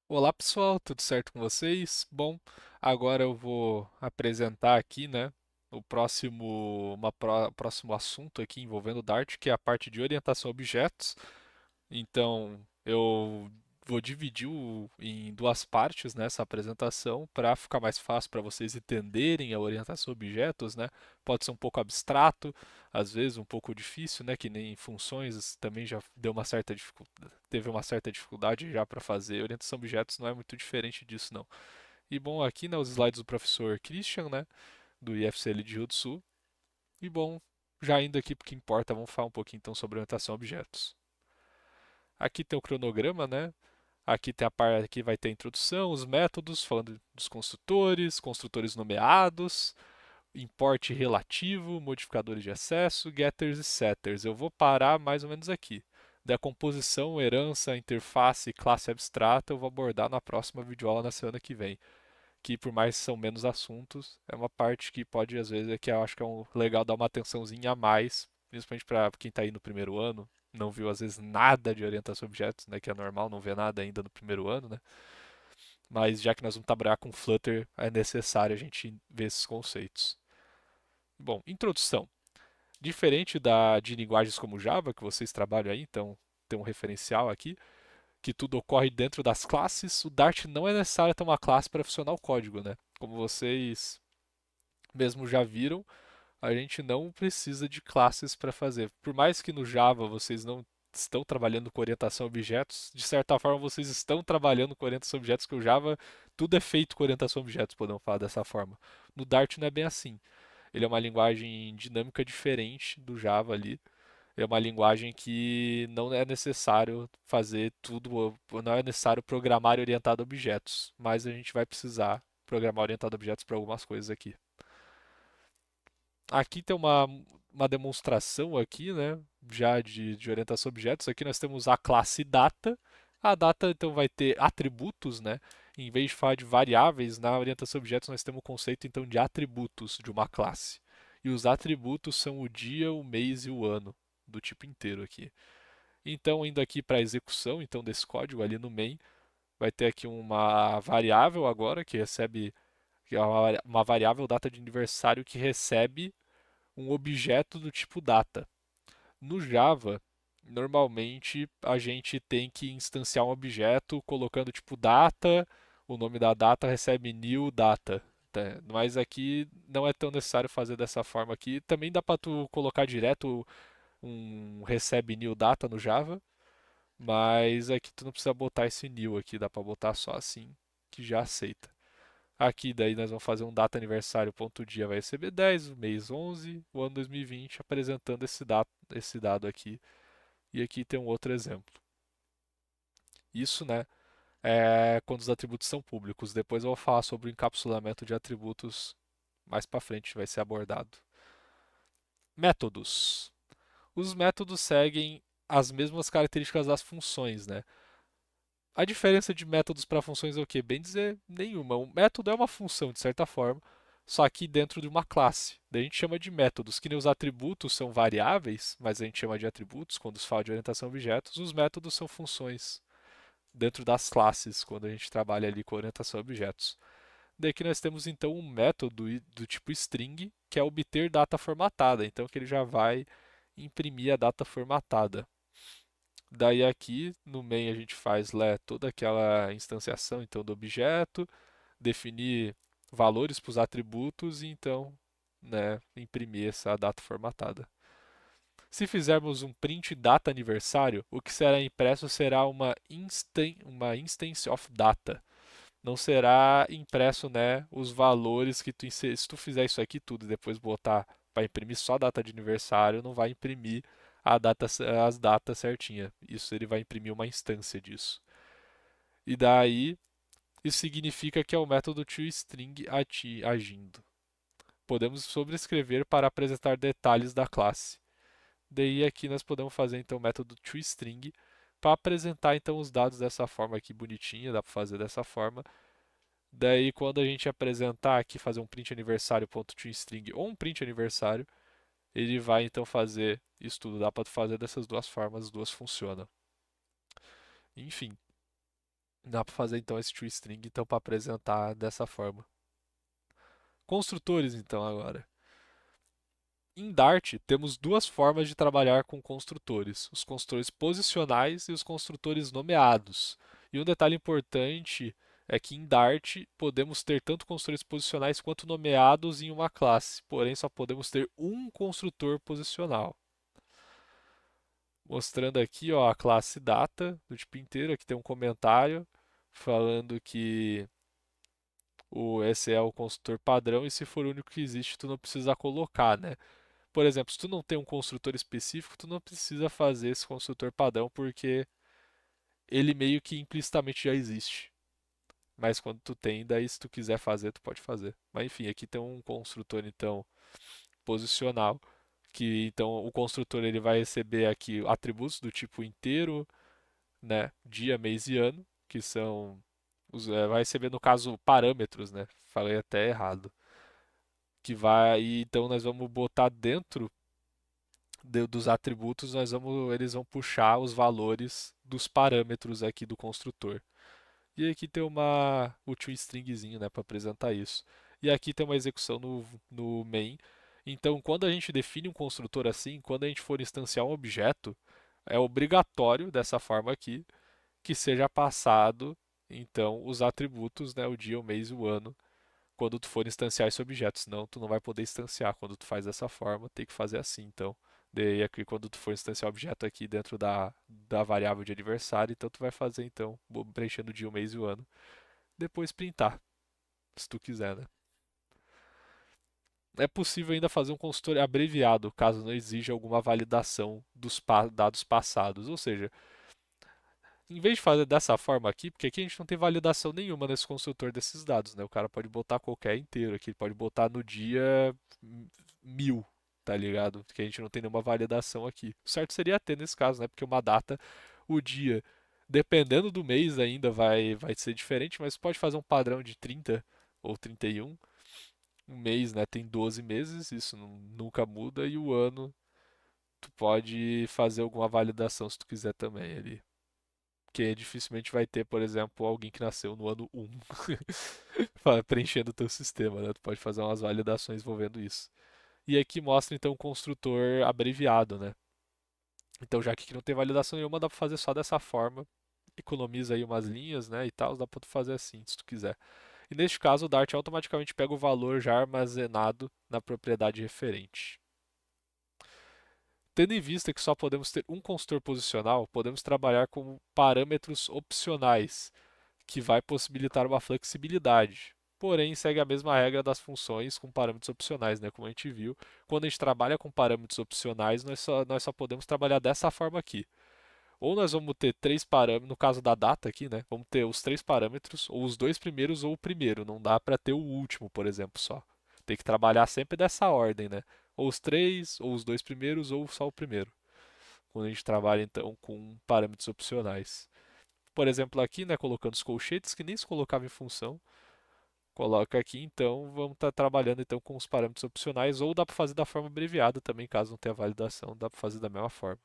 Olá pessoal, tudo certo com vocês? Bom, agora eu vou apresentar aqui, né, o próximo assunto aqui envolvendo o Dart, que é a parte de orientação a objetos. Então, eu vou dividir em duas partes nessa apresentação para ficar mais fácil para vocês entenderem a orientação a objetos, né? Pode ser um pouco abstrato, às vezes um pouco difícil, né? Que nem funções também já deu uma certa teve uma certa dificuldade já para fazer. Orientação a objetos não é muito diferente disso, não. E bom, aqui né, os slides do professor Christian, né? Do IFCL de Rio do Sul. E bom, já indo aqui porque importa, vamos falar um pouquinho então sobre orientação a objetos. Aqui tem o cronograma, né? Aqui tem a parte que vai ter a introdução, os métodos, falando dos construtores, construtores nomeados, import relativo, modificadores de acesso, getters e setters. Eu vou parar mais ou menos aqui. Decomposição, herança, interface, classe abstrata, eu vou abordar na próxima videoaula na semana que vem. Que por mais que são menos assuntos, é uma parte que pode às vezes é que eu acho que é legal dar uma atençãozinha a mais, principalmente para quem está aí no primeiro ano, não viu às vezes nada de orientação a objetos, né, que é normal, não vê nada ainda no primeiro ano, né? Mas já que nós vamos trabalhar com Flutter, é necessário a gente ver esses conceitos. Bom, introdução. Diferente de linguagens como Java, que vocês trabalham aí, então tem um referencial aqui, que tudo ocorre dentro das classes, o Dart não é necessário ter uma classe para funcionar o código, né? Como vocês mesmo já viram, a gente não precisa de classes para fazer. Por mais que no Java vocês não estão trabalhando com orientação a objetos, de certa forma vocês estão trabalhando com orientação a objetos, que o Java tudo é feito com orientação a objetos, podemos falar dessa forma. No Dart não é bem assim. Ele é uma linguagem dinâmica diferente do Java ali. É uma linguagem que não é necessário fazer tudo, não é necessário programar orientado a objetos, mas a gente vai precisar programar orientado a objetos para algumas coisas aqui. Aqui tem uma demonstração aqui, né, já de orientação a objetos. Aqui nós temos a classe data. A data então vai ter atributos, né? Em vez de falar de variáveis, na orientação a objetos nós temos o conceito então de atributos de uma classe. E os atributos são o dia, o mês e o ano, do tipo inteiro aqui. Então, indo aqui para a execução então desse código ali no main, vai ter aqui uma variável agora que recebe que é uma variável data de aniversário que recebe um objeto do tipo data. No Java, normalmente a gente tem que instanciar um objeto colocando tipo data, o nome da data recebe new data. Tá? Mas aqui não é tão necessário fazer dessa forma aqui. Também dá para tu colocar direto um recebe new data no Java, mas aqui tu não precisa botar esse new aqui, dá para botar só assim, que já aceita. Aqui daí nós vamos fazer um data aniversário ponto dia vai receber 10, o mês 11, o ano 2020, apresentando esse dado aqui. E aqui tem um outro exemplo. Isso, né, é quando os atributos são públicos. Depois eu vou falar sobre o encapsulamento de atributos mais para frente, vai ser abordado. Métodos. Os métodos seguem as mesmas características das funções, né? A diferença de métodos para funções é o quê? Bem dizer, nenhuma. Um método é uma função, de certa forma, só que dentro de uma classe. Daí a gente chama de métodos, que nem os atributos são variáveis, mas a gente chama de atributos quando se fala de orientação a objetos. Os métodos são funções dentro das classes, quando a gente trabalha ali com orientação a objetos. Daí aqui nós temos então um método do tipo string, que é obter data formatada. Então que ele já vai imprimir a data formatada. Daí aqui no main a gente faz lá toda aquela instanciação então do objeto, definir valores para os atributos e então, né, imprimir essa data formatada. Se fizermos um print data aniversário, o que será impresso será uma instance of data. Não será impresso, né, os valores que se tu fizer isso aqui tudo e depois botar para imprimir só a data de aniversário, não vai imprimir as datas certinha. Isso ele vai imprimir uma instância disso. E daí isso significa que é o método toString agindo. Podemos sobrescrever para apresentar detalhes da classe. Daí aqui nós podemos fazer então o método toString para apresentar então os dados dessa forma aqui bonitinha, dá para fazer dessa forma. Daí quando a gente apresentar aqui, fazer um print aniversário.toString ou um print aniversário, ele vai então fazer isso tudo. Dá para fazer dessas duas formas, as duas funcionam. Enfim, Dá para fazer então esse toString então para apresentar dessa forma. Construtores então agora. Em Dart, temos duas formas de trabalhar com construtores: os construtores posicionais e os construtores nomeados. E um detalhe importante é que em Dart podemos ter tanto construtores posicionais quanto nomeados em uma classe, porém só podemos ter um construtor posicional. Mostrando aqui ó, a classe data do tipo inteiro, aqui tem um comentário falando que esse é o construtor padrão e se for o único que existe, tu não precisa colocar, né? Por exemplo, se tu não tem um construtor específico, tu não precisa fazer esse construtor padrão porque ele meio que implicitamente já existe. Mas quando tu tem, daí se tu quiser fazer, tu pode fazer. Mas enfim, aqui tem um construtor então posicional, que então o construtor ele vai receber aqui atributos do tipo inteiro, né, dia, mês e ano, que são vai receber no caso parâmetros, né? Falei até errado. Que vai, e então nós vamos botar dentro dos atributos, eles vão puxar os valores dos parâmetros aqui do construtor. E aqui tem o toStringzinho, né, para apresentar isso. E aqui tem uma execução no main. Então, quando a gente define um construtor assim, quando a gente for instanciar um objeto, é obrigatório dessa forma aqui que seja passado então os atributos, né, o dia, o mês e o ano quando tu for instanciar esse objeto, senão tu não vai poder instanciar. Quando tu faz dessa forma, tem que fazer assim. Então, daí aqui quando tu for instanciar o objeto aqui dentro da variável de aniversário, então tu vai fazer então preenchendo o dia, o mês e o ano. Depois printar, se tu quiser, né? É possível ainda fazer um consultor abreviado, caso não exija alguma validação dos dados passados. Ou seja, em vez de fazer dessa forma aqui, porque aqui a gente não tem validação nenhuma nesse construtor desses dados, né? O cara pode botar qualquer inteiro aqui, ele pode botar no dia 1000, tá ligado? Porque a gente não tem nenhuma validação aqui. O certo seria ter nesse caso, né? Porque uma data, o dia, dependendo do mês ainda vai ser diferente, mas pode fazer um padrão de 30 ou 31. Um mês, né, tem 12 meses, isso nunca muda, e o ano, tu pode fazer alguma validação se tu quiser também ali. Porque dificilmente vai ter, por exemplo, alguém que nasceu no ano 1 preenchendo o teu sistema, né? Tu pode fazer umas validações envolvendo isso. E aqui mostra então o construtor abreviado, né? Então já que aqui não tem validação nenhuma, dá para fazer só dessa forma. Economiza aí umas linhas, né, e tal, dá para tu fazer assim, se tu quiser. E neste caso, o Dart automaticamente pega o valor já armazenado na propriedade referente. Tendo em vista que só podemos ter um construtor posicional, podemos trabalhar com parâmetros opcionais, que vai possibilitar uma flexibilidade. Porém, segue a mesma regra das funções com parâmetros opcionais, né? Como a gente viu, quando a gente trabalha com parâmetros opcionais, nós só podemos trabalhar dessa forma aqui. Ou nós vamos ter três parâmetros, no caso da data aqui, né? Vamos ter os três parâmetros, ou os dois primeiros ou o primeiro. Não dá para ter o último, por exemplo, só. Tem que trabalhar sempre dessa ordem, né? Ou os três, ou os dois primeiros, ou só o primeiro. Quando a gente trabalha então com parâmetros opcionais. Por exemplo, aqui, né, colocando os colchetes que nem se colocava em função, coloca aqui, então vamos estar trabalhando então com os parâmetros opcionais, ou dá para fazer da forma abreviada também, caso não tenha validação, dá para fazer da mesma forma.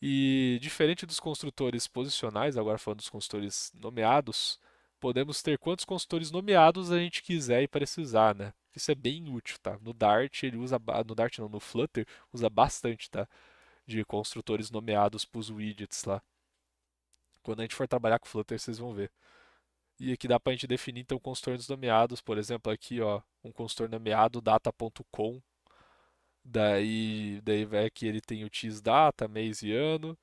E diferente dos construtores posicionais, agora falando dos construtores nomeados, podemos ter quantos construtores nomeados a gente quiser e precisar, né? Isso é bem útil, tá? No Dart ele usa, no Dart não, no Flutter usa bastante, tá? De construtores nomeados para os widgets lá. Quando a gente for trabalhar com Flutter, vocês vão ver. E aqui dá para a gente definir então constores nomeados, por exemplo, aqui ó, um consultor nomeado data.com, daí vai aqui ele tem o xdata, mês e ano,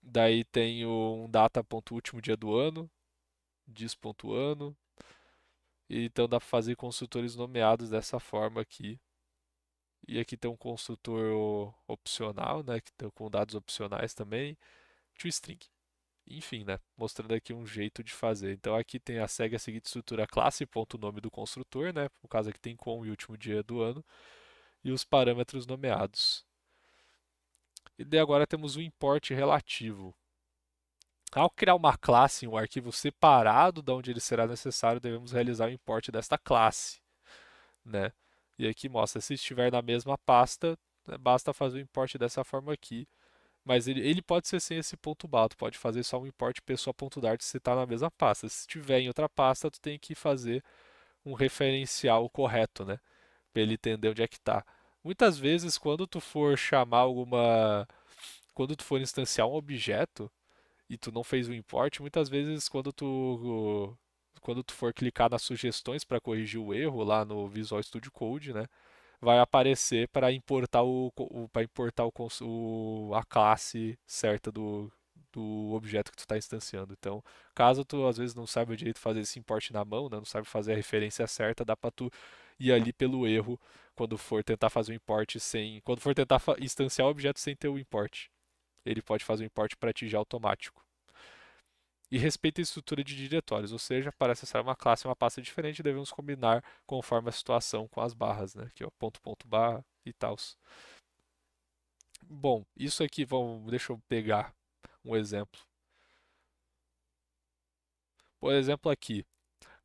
daí tem um data.último dia do ano, dis.ano, e então dá para fazer construtores nomeados dessa forma aqui. E aqui tem um construtor opcional, né, que tem com dados opcionais também, toString. Enfim, né? Mostrando aqui um jeito de fazer. Então aqui tem segue a seguinte estrutura classe, ponto nome do construtor, né? No caso aqui tem com e último dia do ano, e os parâmetros nomeados. E daí agora temos o import relativo. Ao criar uma classe em um arquivo separado de onde ele será necessário, devemos realizar o import desta classe, né? E aqui mostra, se estiver na mesma pasta, né, basta fazer o import dessa forma aqui. Mas ele pode ser sem esse ponto bar, tu pode fazer só um import pessoa.dart se está na mesma pasta. Se estiver em outra pasta, tu tem que fazer um referencial correto, né? Para ele entender onde é que está. Muitas vezes, quando tu for chamar alguma, quando tu for instanciar um objeto e tu não fez o import, muitas vezes quando tu for clicar nas sugestões para corrigir o erro lá no Visual Studio Code, né? Vai aparecer para importar para importar a classe certa do objeto que tu está instanciando. Então, caso tu às vezes não saiba direito fazer esse import na mão, né, não sabe fazer a referência certa, dá para tu ir ali pelo erro quando for tentar fazer o import quando for tentar instanciar o objeto sem ter o import. Ele pode fazer o import para ti já automático. E respeita a estrutura de diretórios, ou seja, para acessar uma classe e uma pasta diferente, devemos combinar conforme a situação com as barras, né? Que é o ponto, ponto, barra e tal. Bom, isso aqui, deixa eu pegar um exemplo. Por exemplo, aqui,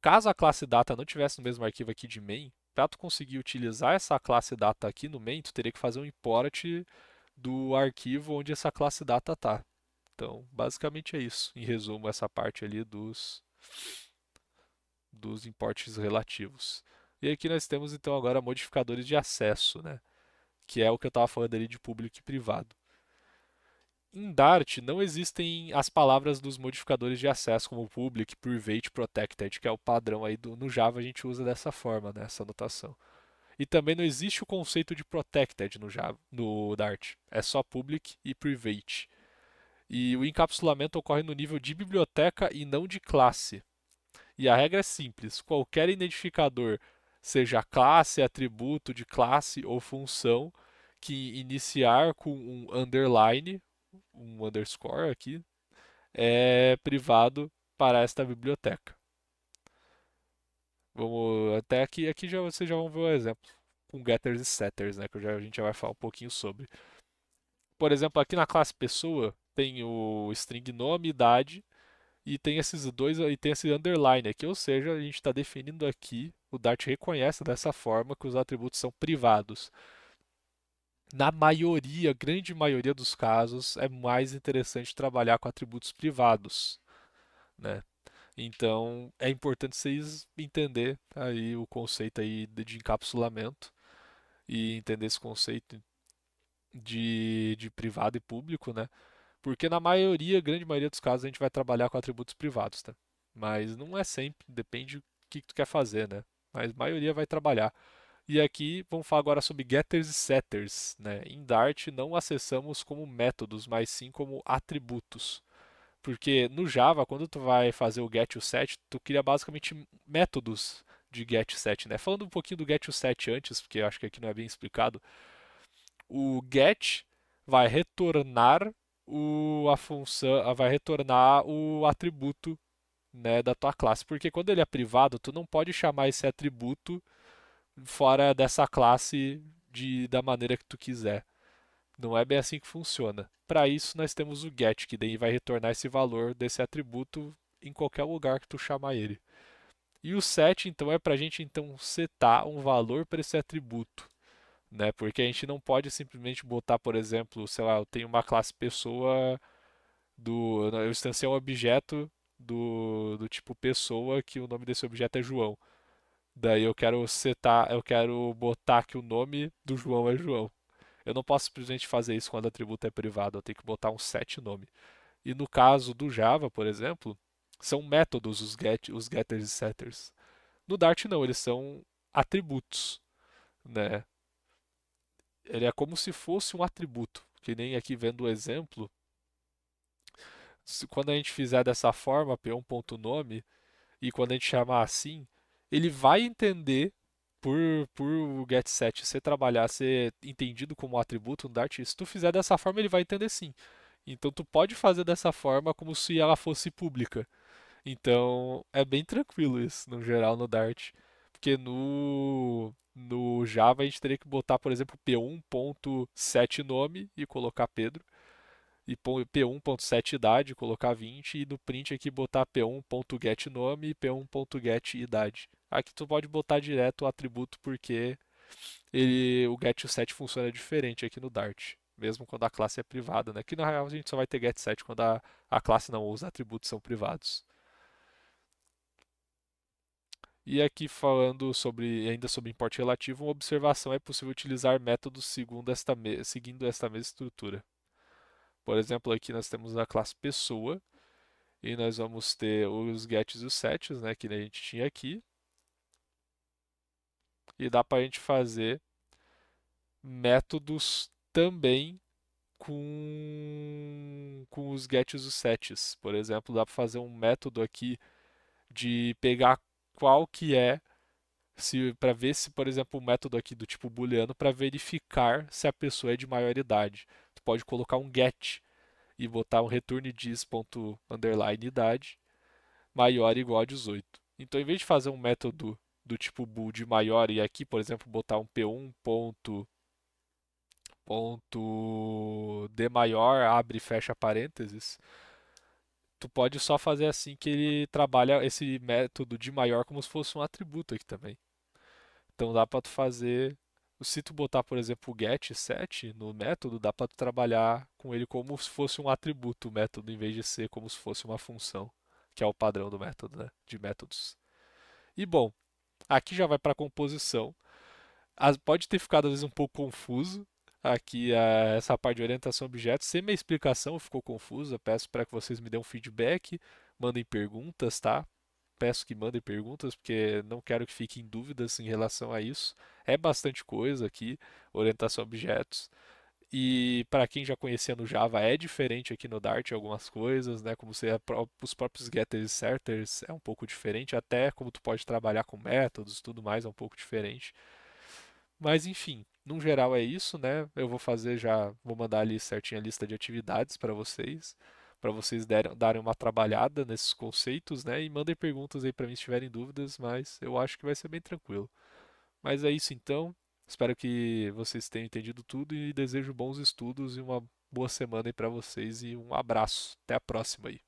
caso a classe data não tivesse no mesmo arquivo aqui de main, para tu conseguir utilizar essa classe data aqui no main, tu teria que fazer um import do arquivo onde essa classe data está. Então, basicamente é isso. Em resumo, essa parte ali dos importes relativos. E aqui nós temos então agora modificadores de acesso, né? Que é o que eu estava falando ali de público e privado. Em Dart não existem as palavras dos modificadores de acesso como public, private, protected, que é o padrão aí no Java a gente usa dessa forma, né, essa notação. E também não existe o conceito de protected no Java, no Dart. É só public e private. E o encapsulamento ocorre no nível de biblioteca e não de classe. E a regra é simples: qualquer identificador, seja classe, atributo de classe ou função, que iniciar com um underline, um underscore aqui, é privado para esta biblioteca. Vamos até aqui já vocês já vão ver o exemplo com getters e setters, né, que a gente já vai falar um pouquinho sobre. Por exemplo, aqui na classe pessoa tem o string nome, idade e tem esses dois e tem esse underline aqui, ou seja, a gente está definindo aqui, o Dart reconhece dessa forma que os atributos são privados. Na maioria, grande maioria dos casos, é mais interessante trabalhar com atributos privados, né? Então, é importante vocês entender aí o conceito aí de encapsulamento e entender esse conceito de privado e público, né? Porque na maioria, grande maioria dos casos, a gente vai trabalhar com atributos privados, tá? Mas não é sempre, depende do que tu quer fazer, né? Mas a maioria vai trabalhar. E aqui vamos falar agora sobre getters e setters, né? Em Dart não acessamos como métodos, mas sim como atributos. Porque no Java, quando tu vai fazer o get e o set, tu cria basicamente métodos de get e set, né? Falando um pouquinho do get e o set antes, porque eu acho que aqui não é bem explicado, o get vai retornar a função, vai retornar o atributo, né, da tua classe, porque quando ele é privado, tu não pode chamar esse atributo fora dessa classe da maneira que tu quiser. Não é bem assim que funciona. Para isso, nós temos o get, que daí vai retornar esse valor desse atributo em qualquer lugar que tu chamar ele. E o set, então, é para a gente então setar um valor para esse atributo, né? Porque a gente não pode simplesmente botar, por exemplo, sei lá, eu tenho uma classe pessoa eu instanciei um objeto do tipo pessoa que o nome desse objeto é João. Daí eu quero botar que o nome do João é João. Eu não posso simplesmente fazer isso quando o atributo é privado, eu tenho que botar um set nome. E no caso do Java, por exemplo, são métodos os getters e setters. No Dart não, eles são atributos, né? Ele é como se fosse um atributo, que nem aqui vendo o exemplo, quando a gente fizer dessa forma, p1.nome, e quando a gente chamar assim, ele vai entender por o getSet ser trabalhar, ser entendido como um atributo no Dart, se tu fizer dessa forma, ele vai entender sim. Então tu pode fazer dessa forma como se ela fosse pública. Então é bem tranquilo isso, no geral, no Dart. Porque no Java a gente teria que botar, por exemplo, p1.set nome e colocar Pedro. E p1.set idade, colocar 20. E no print aqui botar p1.get nome e p1.get idade. Aqui tu pode botar direto o atributo porque o get e o set funciona diferente aqui no Dart. mesmo quando a classe é privada, né? Que na real a gente só vai ter getSet quando a classe não usa atributos são privados. E aqui falando ainda sobre import relativo, uma observação é possível utilizar métodos seguindo esta mesma estrutura. Por exemplo, aqui nós temos a classe pessoa e nós vamos ter os gets e os sets, né, que a gente tinha aqui. E dá para a gente fazer métodos também com os gets e os sets. Por exemplo, dá para fazer um método aqui de pegar qual que é, se para ver se, por exemplo, o método aqui do tipo booleano para verificar se a pessoa é de maior idade. Tu pode colocar um get e botar um return diz ponto underline idade maior ou igual a 18. Então, em vez de fazer um método do tipo bool de maior e aqui, por exemplo, botar um p1 ponto d maior, abre e fecha parênteses, tu pode só fazer assim que ele trabalha esse método de maior como se fosse um atributo aqui também. Então dá para tu fazer, se tu botar, por exemplo, o get set no método, dá para tu trabalhar com ele como se fosse um atributo, o método, em vez de ser como se fosse uma função, que é o padrão do método, né? De métodos. E bom, aqui já vai para a composição. Pode ter ficado às vezes um pouco confuso aqui essa parte de orientação a objetos. Se minha explicação ficou confusa, peço para que vocês me dêem um feedback, mandem perguntas, tá? Peço que mandem perguntas, porque não quero que fiquem dúvidas em relação a isso. É bastante coisa aqui, orientação a objetos. E para quem já conhecia no Java, é diferente aqui no Dart algumas coisas, né? Como os próprios getters e setters é um pouco diferente, até como tu pode trabalhar com métodos, tudo mais é um pouco diferente. Mas enfim, no geral é isso, né? Eu vou fazer já, vou mandar ali certinho a lista de atividades para vocês darem uma trabalhada nesses conceitos, né? E mandem perguntas aí para mim se tiverem dúvidas, mas eu acho que vai ser bem tranquilo. Mas é isso então. Espero que vocês tenham entendido tudo e desejo bons estudos e uma boa semana aí para vocês e um abraço. Até a próxima aí.